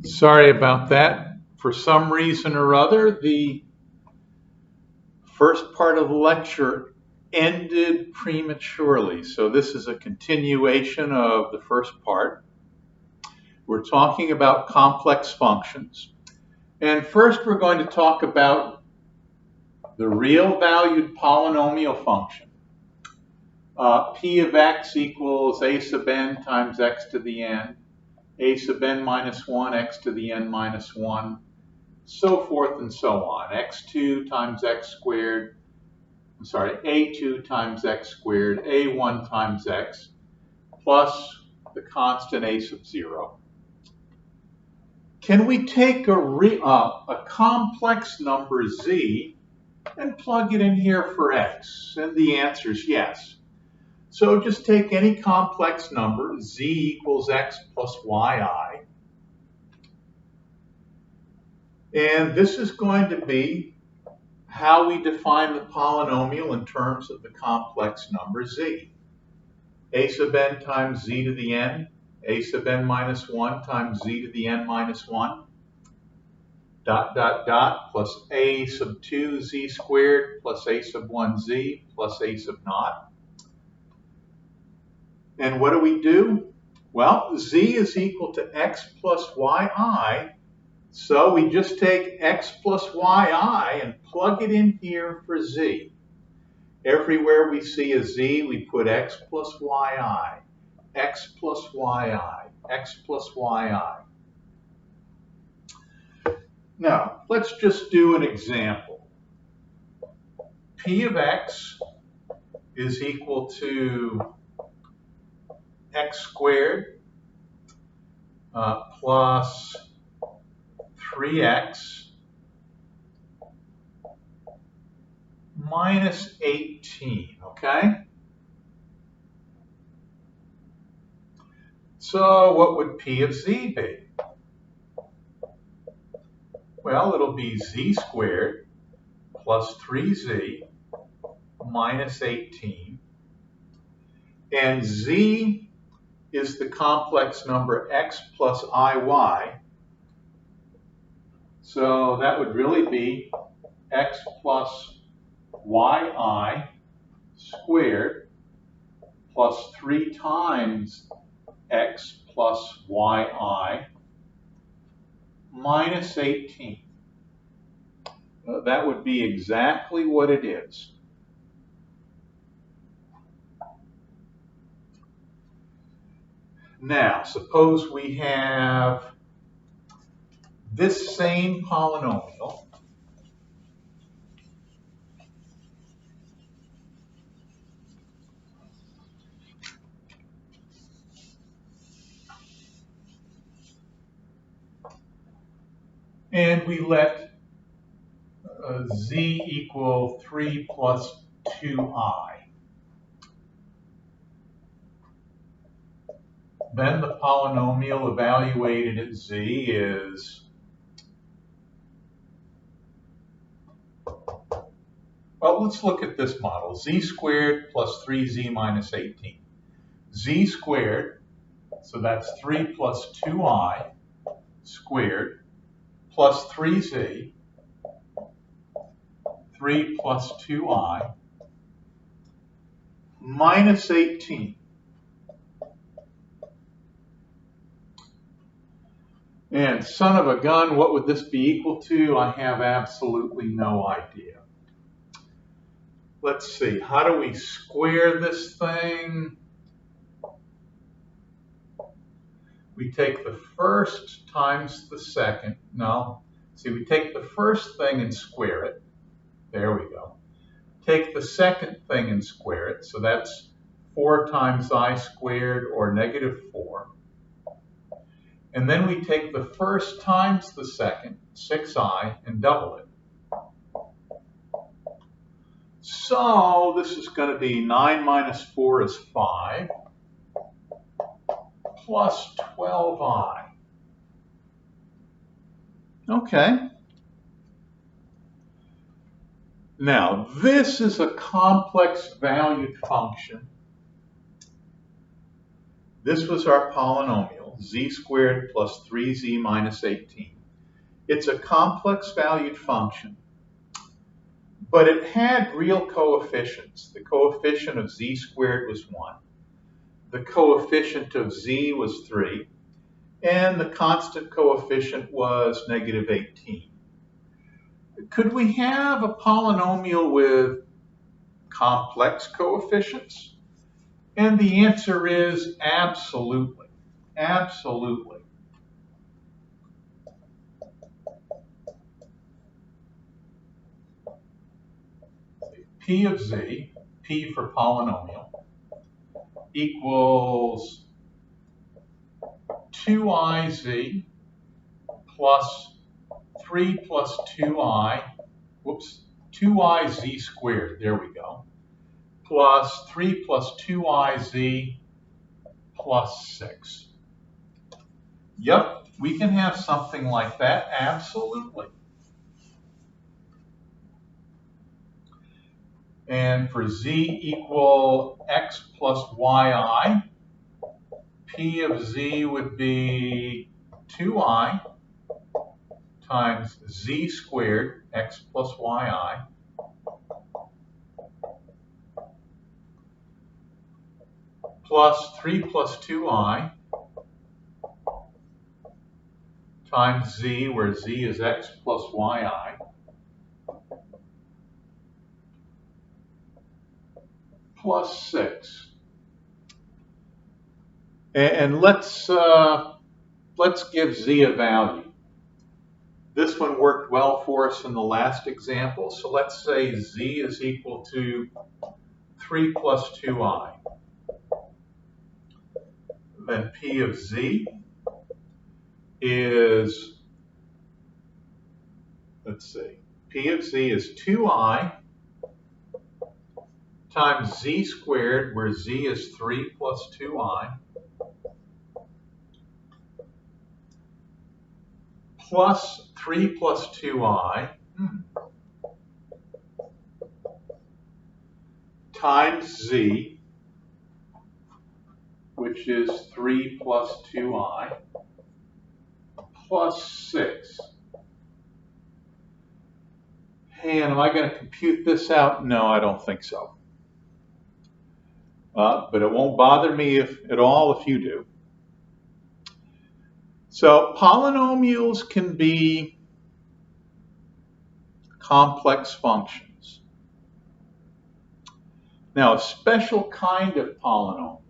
Sorry about that. For some reason or other, the first part of the lecture ended prematurely. So this is a continuation of the first part. We're talking about complex functions. And first we're going to talk about the real valued polynomial function. P of x equals a sub n times x to the n, a sub n minus 1, x to the n minus 1, so forth and so on. x2 times x squared, a2 times x squared, a1 times x, plus the constant a sub 0. Can we take a complex number z and plug it in here for x? And the answer is yes. So just take any complex number, z equals x plus yi, and this is going to be how we define the polynomial in terms of the complex number z. A sub n times z to the n, a sub n minus 1 times z to the n minus 1, plus a sub 2 z squared plus a sub 1 z plus a sub naught. And what do? Well, z is equal to x plus yi, so we just take x plus yi and plug it in here for z. Everywhere we see a z, we put x plus yi, x plus yi, x plus yi. Now, let's just do an example. P of x is equal to x squared plus 3x minus 18, okay? So what would P of z be? Well, it'll be z squared plus 3z minus 18, and z is the complex number x plus iy, so that would really be x plus yi squared plus 3 times x plus yi minus 18. That would be exactly what it is. Now, suppose we have this same polynomial and we let z equal 3 plus 2i. Then the polynomial evaluated at z is, well, let's look at this model. Z squared plus 3z minus 18. Z squared, so that's 3 plus 2i squared plus 3z, 3 plus 2i minus 18. And son of a gun, what would this be equal to? I have absolutely no idea. Let's see, how do we square this thing? We take the first times the second. No, see, we take the first thing and square it. There we go. Take the second thing and square it. So that's 4 times I squared, or negative 4. And then we take the first times the second, 6i, and double it. So this is going to be 9 minus 4 is 5, plus 12i. Okay. Now, this is a complex valued function. This was our polynomial. z squared plus 3z minus 18. It's a complex valued function, but it had real coefficients. The coefficient of z squared was 1. The coefficient of z was 3. And the constant coefficient was negative 18. Could we have a polynomial with complex coefficients? And the answer is absolutely. Absolutely. P of z, P for polynomial, equals 2iz plus 3 plus 2i, 2iz squared, there we go, plus 3 plus 2iz plus 6. Yep, we can have something like that, absolutely. And for z equal x plus yi, P of z would be 2i times z squared, x plus yi, plus 3 plus 2i times z, where z is x plus yi, plus 6. And let's give z a value. This one worked well for us in the last example, so let's say z is equal to 3 plus 2i. Then P of z is, let's see, P of z is 2i times z squared, where z is 3 plus 2i, plus 3 plus 2i times z, which is 3 plus 2i, plus 6. And am I going to compute this out? No, I don't think so. But it won't bother me at all if you do. So polynomials can be complex functions. Now, a special kind of polynomial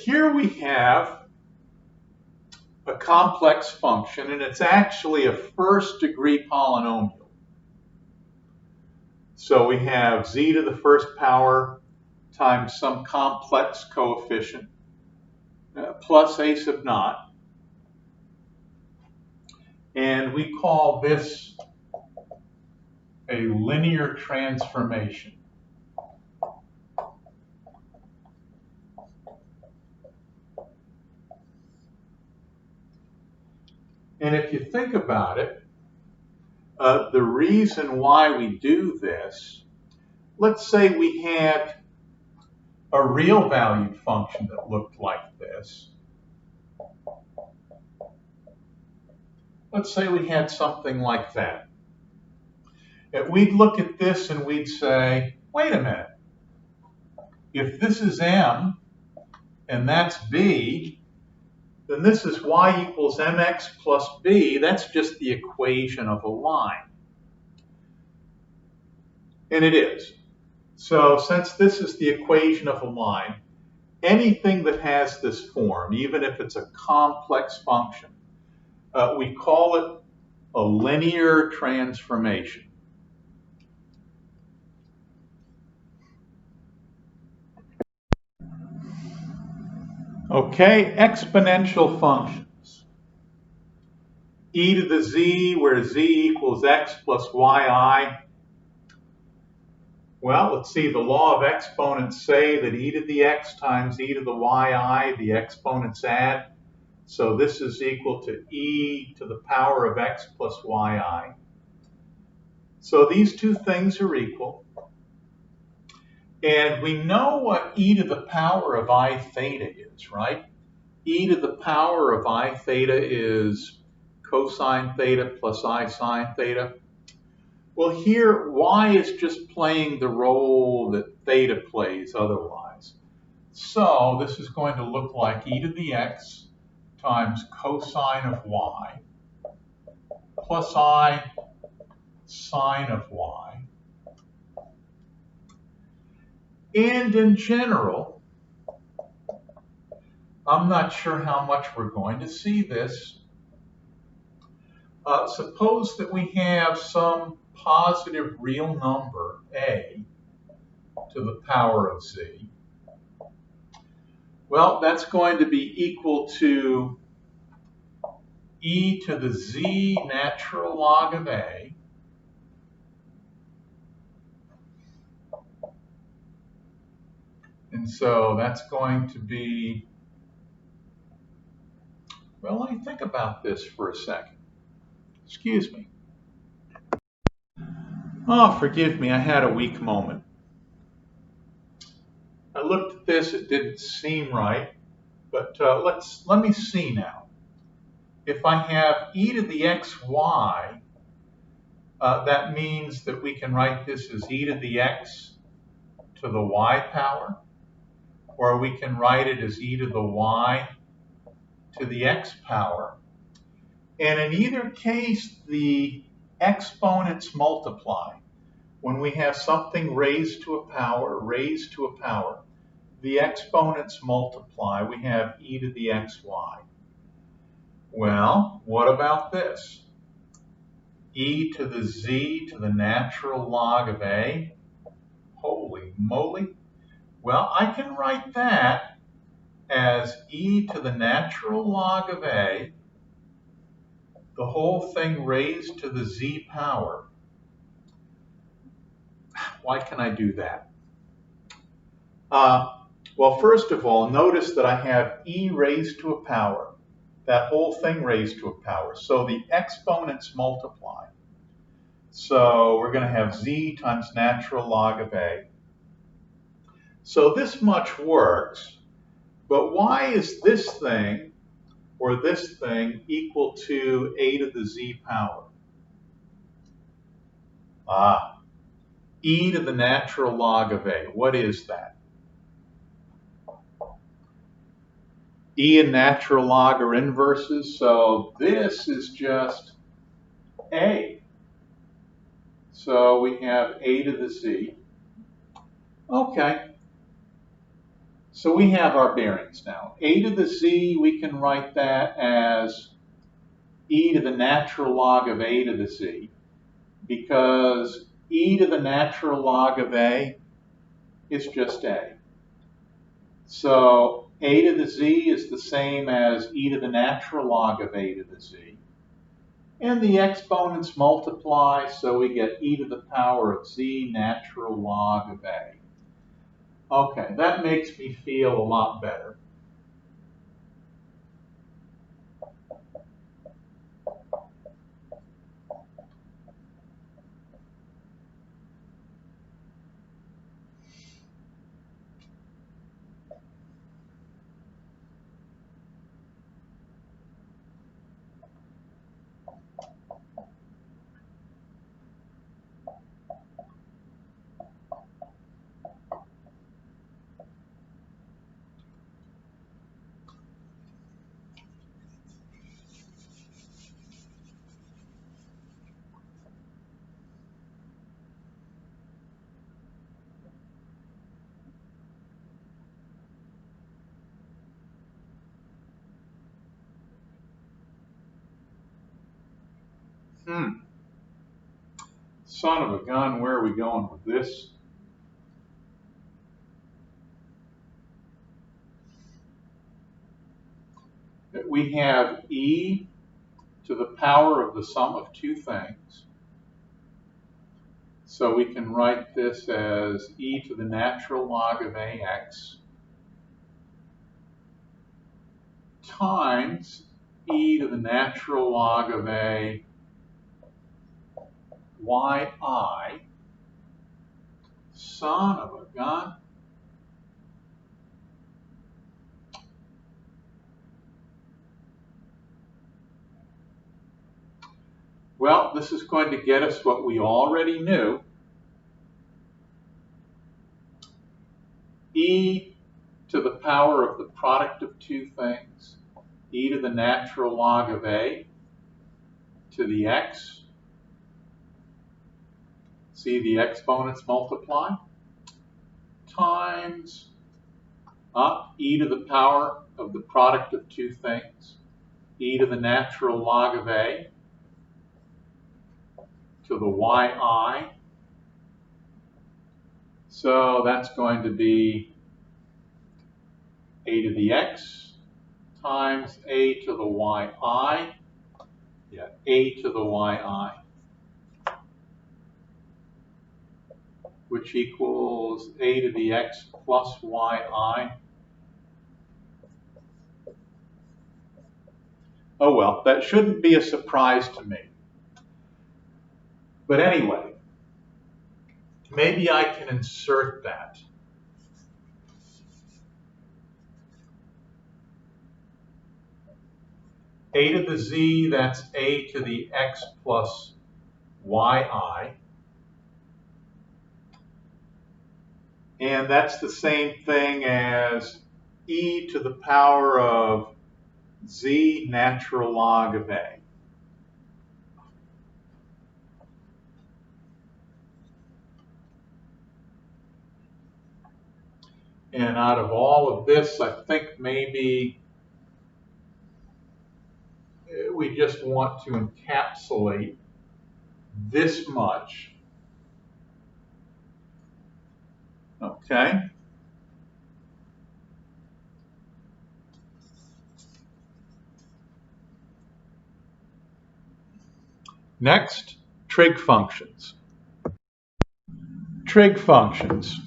here we have a complex function, and it's actually a first-degree polynomial. So we have z to the first power times some complex coefficient plus a sub naught. And we call this a linear transformation. And if you think about it, the reason why we do this, let's say we had a real valued function that looked like this. Let's say we had something like that. And we'd look at this and we'd say, wait a minute. If this is m and that's b, then this is y equals mx plus b. That's just the equation of a line. And it is. So since this is the equation of a line, anything that has this form, even if it's a complex function, we call it a linear transformation. Okay, exponential functions. E to the z, where z equals x plus yi. Well, let's see, the law of exponents say that e to the x times e to the yi, the exponents add. So this is equal to e to the power of x plus yi. So these two things are equal. And we know what e to the power of I theta is, right? E to the power of I theta is cosine theta plus I sine theta. Well, here, y is just playing the role that theta plays otherwise. So this is going to look like e to the x times cosine of y plus I sine of y. And in general, I'm not sure how much we're going to see this. Suppose that we have some positive real number, a, to the power of z. Well, that's going to be equal to e to the z natural log of a and so that's going to be, well, let me think about this for a second. Excuse me. Oh, forgive me, I had a weak moment. I looked at this, it didn't seem right, but let me see now. If I have e to the xy, that means that we can write this as e to the x to the y power, or we can write it as e to the y to the x power. And in either case, the exponents multiply. When we have something raised to a power, the exponents multiply. We have e to the xy. Well, what about this? E to the z to the natural log of a. Holy moly. Well, I can write that as e to the natural log of a, the whole thing raised to the z power. Why can I do that? Well, first of all, notice that I have e raised to a power, that whole thing raised to a power. So the exponents multiply. So we're going to have z times natural log of a. So this much works, but why is this thing or this thing equal to a to the z power? E to the natural log of a. What is that? E and natural log are inverses, so this is just a. So we have a to the z. Okay. So we have our bearings now. A to the z, we can write that as e to the natural log of a to the z, because e to the natural log of a is just a. So a to the z is the same as e to the natural log of a to the z. And the exponents multiply, so we get e to the power of z natural log of a. Okay, that makes me feel a lot better. Son of a gun, where are we going with this? we have e to the power of the sum of two things. So we can write this as e to the natural log of ax times e to the natural log of a yi, son of a gun, well, this is going to get us what we already knew. E to the power of the product of two things, e to the natural log of a to the x. See the exponents multiply, times e to the power of the product of two things, e to the natural log of a to the yi. So that's going to be a to the x times a to the yi, a to the yi, which equals a to the x plus yi. Oh well, that shouldn't be a surprise to me. But anyway, maybe I can insert that. A to the z, that's a to the x plus yi. And that's the same thing as e to the power of z natural log of a. And out of all of this, I think maybe we just want to encapsulate this much. Okay. Next, trig functions. Trig functions.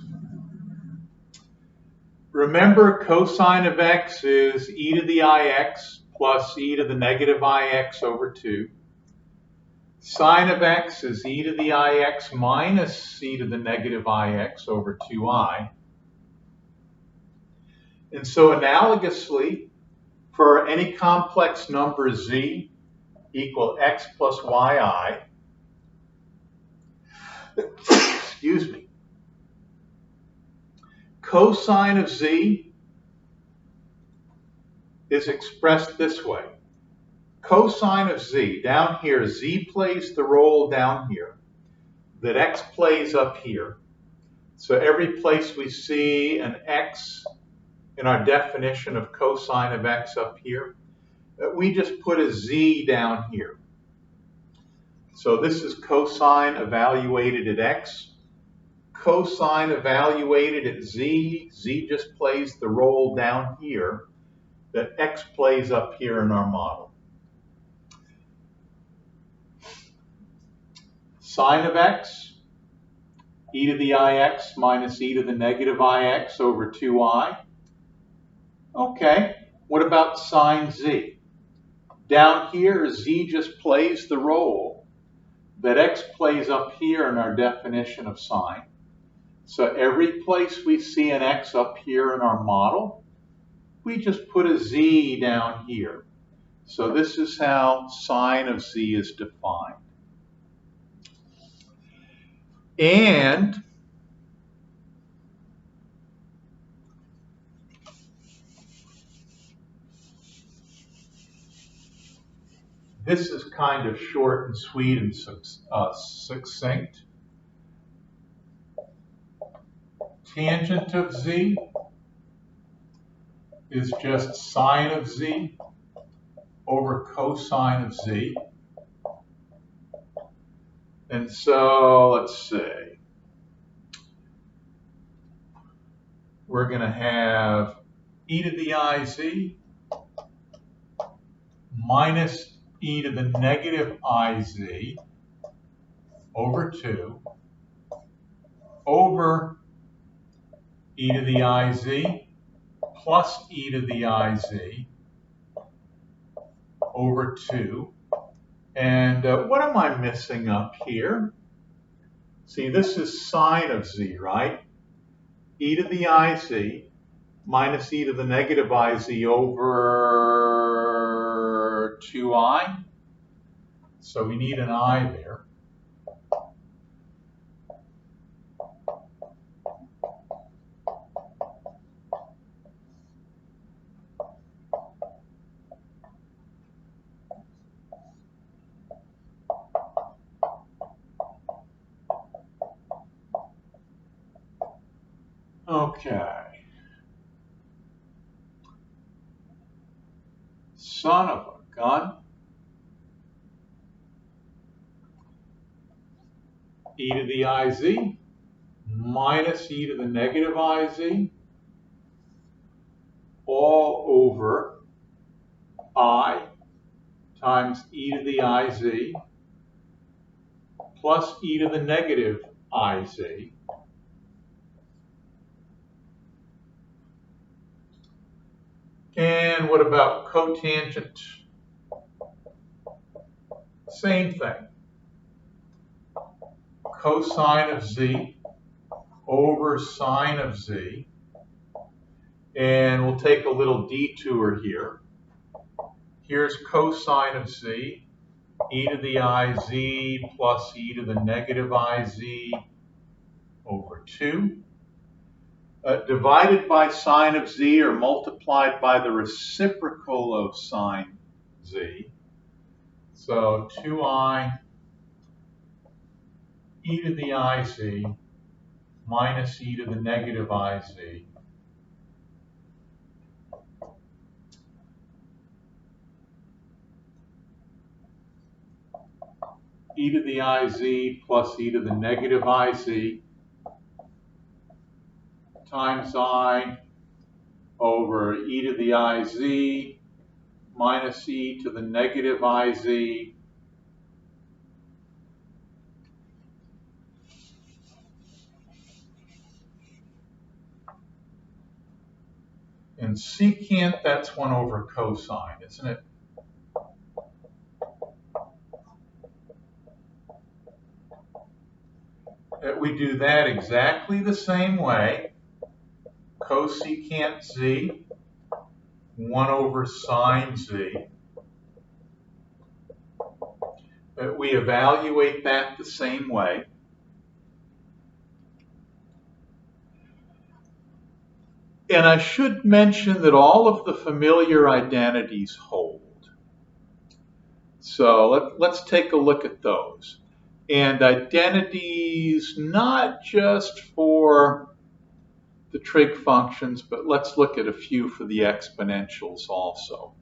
Remember, cosine of x is e to the ix plus e to the negative ix over 2. Sine of x is e to the ix minus e to the negative ix over 2i. And so analogously, for any complex number z equal x plus yi, excuse me, cosine of z is expressed this way. Cosine of z, down here, z plays the role down here that x plays up here. So every place we see an x in our definition of cosine of x up here, we just put a z down here. So this is cosine evaluated at x. Cosine evaluated at z, z just plays the role down here that x plays up here in our model. Sine of x, e to the ix minus e to the negative ix over 2i. Okay, what about sine z? Down here, z just plays the role that x plays up here in our definition of sine. So every place we see an x up here in our model, we just put a z down here. So this is how sine of z is defined. And this is kind of short and sweet and succinct. Tangent of z is just sine of z over cosine of z. And so let's see. We're going to have e to the iz minus e to the negative iz over 2 over e to the iz plus e to the iz over 2. And what am I missing up here? See, this is sine of z, right? E to the iz minus e to the negative iz over 2i. So we need an I there. Okay. Son of a gun. E to the iz minus e to the negative iz all over I times e to the iz plus e to the negative iz. And what about cotangent? Same thing. Cosine of z over sine of z. And we'll take a little detour here. Here's cosine of z, e to the iz plus e to the negative iz over 2. Divided by sine of z or multiplied by the reciprocal of sine z. So 2i e to the iz minus e to the negative iz e to the iz plus e to the negative iz times I over e to the iz minus e to the negative iz and secant, that's 1 over cosine, isn't it? We do that exactly the same way. Cosecant z, 1 over sine z. We evaluate that the same way. And I should mention that all of the familiar identities hold. So let's take a look at those. And identities not just for the trig functions, but let's look at a few for the exponentials also.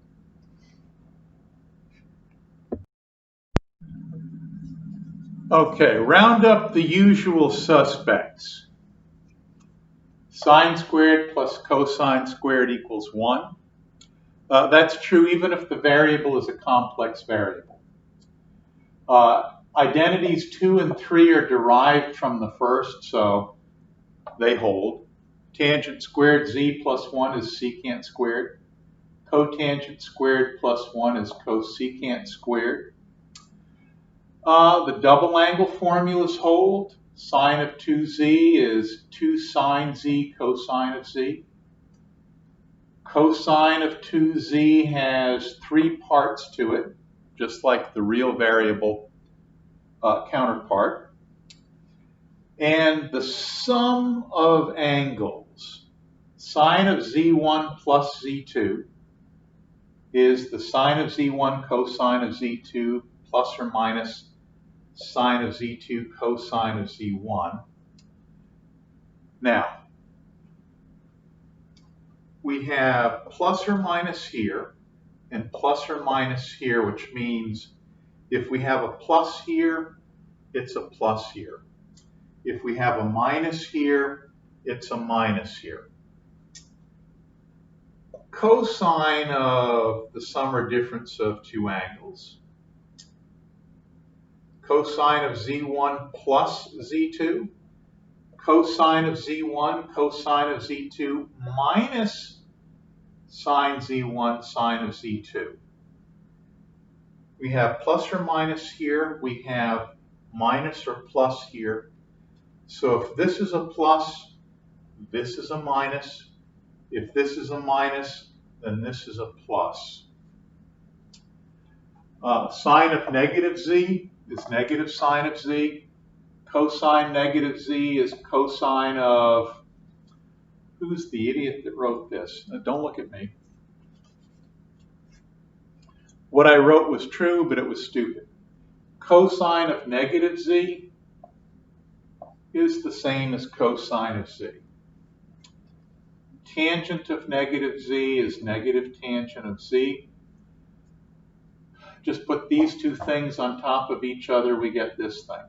Okay, round up the usual suspects. Sine squared plus cosine squared equals 1. That's true even if the variable is a complex variable. Identities 2 and 3 are derived from the first, so they hold. Tangent squared z plus 1 is secant squared. Cotangent squared plus 1 is cosecant squared. The double angle formulas hold. Sine of 2z is 2 sine z cosine of z. Cosine of 2z has 3 parts to it, just like the real variable counterpart. And the sum of angles, sine of z1 plus z2, is the sine of z1 cosine of z2 plus or minus sine of z2 cosine of z1. Now, we have plus or minus here and plus or minus here, which means if we have a plus here, it's a plus here. If we have a minus here, it's a minus here. cosine of the sum or difference of two angles, cosine of z1 plus z2, cosine of z1, cosine of z2 minus sine z1, sine of z2. We have plus or minus here, we have minus or plus here. So if this is a plus, this is a minus. If this is a minus, then this is a plus. Sine of negative z is negative sine of z. Cosine negative z is cosine of, who's the idiot that wrote this? Don't look at me. What I wrote was true, but it was stupid. Cosine of negative z is the same as cosine of z. Tangent of negative z is negative tangent of z. Just put these two things on top of each other, we get this thing.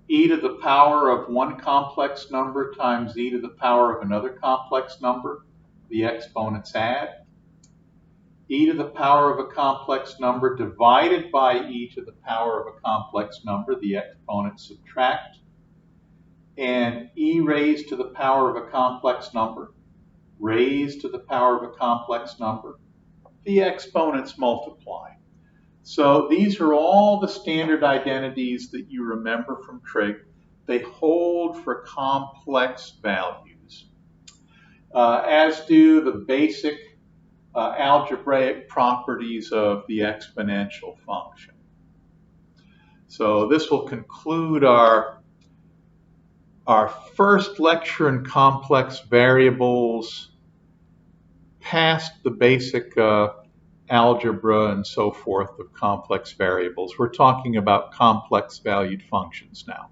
E to the power of one complex number times e to the power of another complex number, the exponents add. E to the power of a complex number divided by e to the power of a complex number, the exponents subtract. And e raised to the power of a complex number, raised to the power of a complex number, the exponents multiply. So these are all the standard identities that you remember from trig. They hold for complex values, as do the basic algebraic properties of the exponential function. So this will conclude our first lecture in complex variables, past the basic algebra and so forth of complex variables. We're talking about complex valued functions now.